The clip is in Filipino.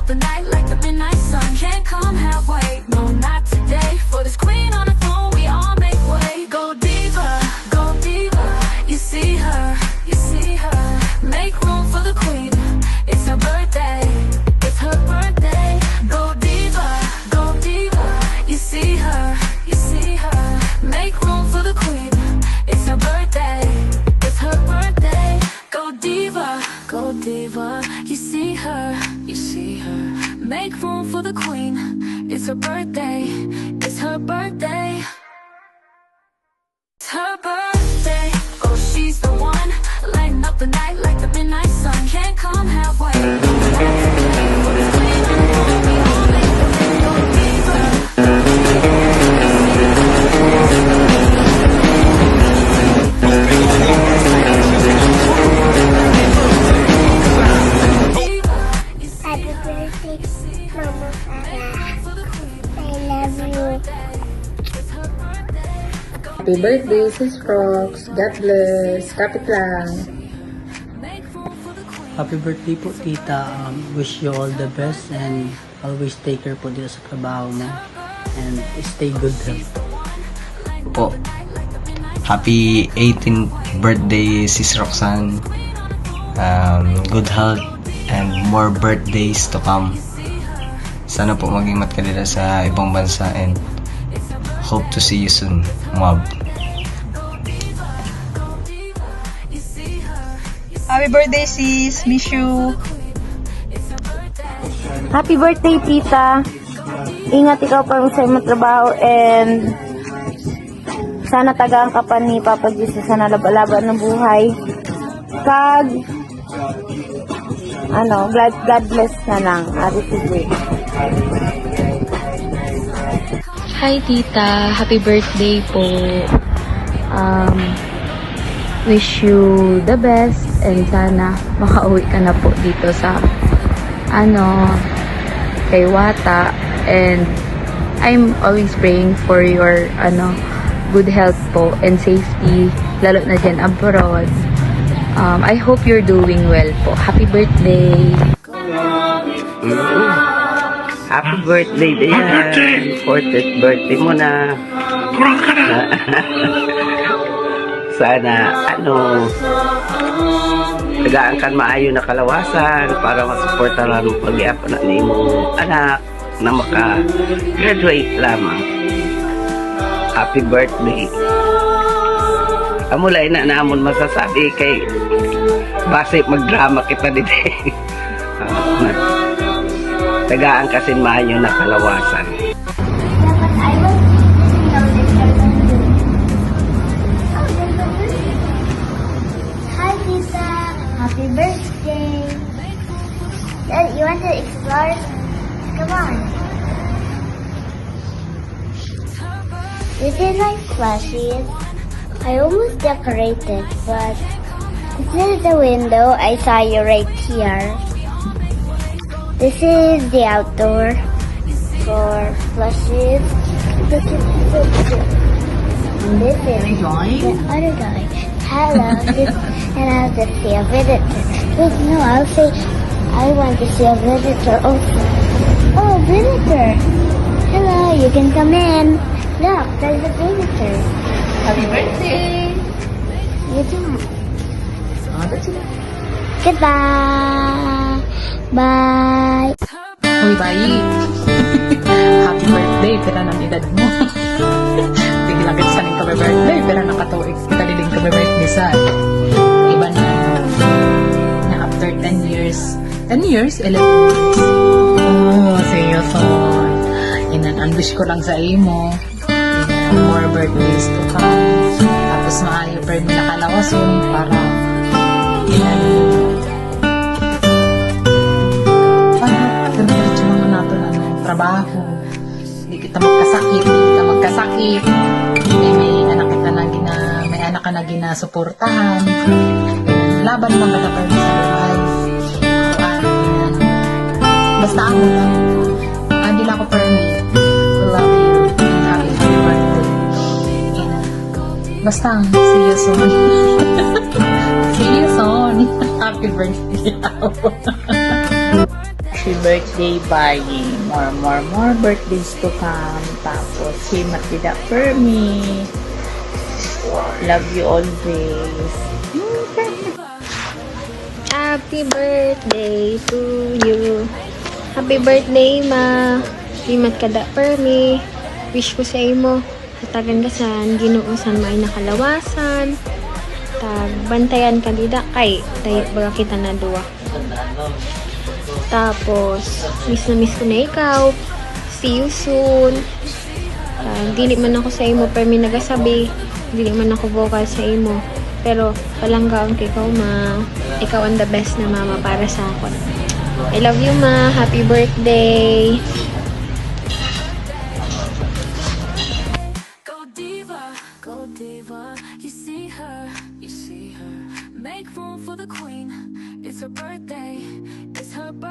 up the night like the midnight sun. Can't come halfway, no, not today. For this queen on the throne, we all make way. Go diva, go diva. You see her, you see her. Make room for the queen. It's her birthday, it's her birthday. Go diva, go diva. You see her, you see her. Make room for the queen. It's her birthday, it's her birthday. Go diva, go diva. You see her, you see her. Make room for the queen. It's her birthday, it's her birthday. It's her birthday. Oh, she's the one. Lighting up the night like the midnight sun. Can't come halfway. For this queen on the throne, we all make the way. Go diva. Happy birthday, Mama Farah. I love you. Happy birthday, Sis Rox. God bless. Kapit lang. Happy birthday po, tita. Wish you all the best and always take care po dito sa trabaho mo. And stay good health. Po. Happy 18th birthday, Sis Roxanne. Good health and more birthdays to come. Sana po maging matkadila sa ibang bansa and hope to see you soon, Mob. Happy birthday, sis. Miss you. Happy birthday, tita. Ingat ikaw pa sa imong trabaho and sana tagaan ka pa ni Papa Jesus sa nalaba-laba ng buhay. Kag God bless na lang. Ate Sigrid. Hi tita, happy birthday po. Wish you the best and sana makauwi ka na po dito sa kay Wata, and I'm always praying for your good health po and safety lalo na dyan abroad. I hope you're doing well po. Happy birthday. Happy birthday din. 40th birthday mo na. Sana, tagaan kan maayo na kalawasan para masuportahan mo pag-iapa na ni mo anak na maka-graduate lamang. Happy birthday. Amulay na naamon masasabi kay base magdrama kita dito. Tagaan kasi maayo na kalawasan. Hi, Tita. Happy birthday. You want to explore? Come on. This is my plushies. I almost decorated, but this is the window. I saw you right here. This is the outdoor for plushies. And this is the other guy. Hello. And I have to see a visitor. Wait, no, I'll say I want to see a visitor also. Oh, visitor. Hello, you can come in. Look, there's a visitor. Happy birthday. You too. Goodbye. Bye. Uy, bayi. Happy birthday. Pira ng edad mo. Tingin lang kita saning ka-birthday. Pira nakatuig kita liling ka-birthday sa. Iba na after 10 years. 10 years? 11 years. Oh, seryoso. Ang wish ko lang sa imo. More birthdays to come. Tapos maayo pa rin nakalawason para diretso naman natin trabaho. Hindi kita magkasakit. May anak ka na ginasuportahan. Laban lang ka pa rin sa buhay. Basta ako lang. Hindi lang ako permit. Love you. Happy birthday. Basta, see you soon. See you soon. Happy birthday. Happy birthday, buying. More birthdays to come. Tapos, si Matida Fermi. Love you always. Happy birthday to you. Happy birthday, ma. Limat ka da permi. Wish ko sa imo. Hatagan ka san, ginuusan may nakalawasan. Tag, bantayan ka dida kay. Tayo baga kita na duwa. Tapos, miss na miss ko na ikaw. See you soon. Dili man ako sa imo, permi nagasabi. Dili man ako vocal sa imo. Pero, palanggaon kay ikaw, ma. Ikaw ang the best na mama para sa akin. I love you, ma. Happy birthday. Go diva, go diva. You see her, you see her. Make room for the queen. It's her birthday, it's her birthday.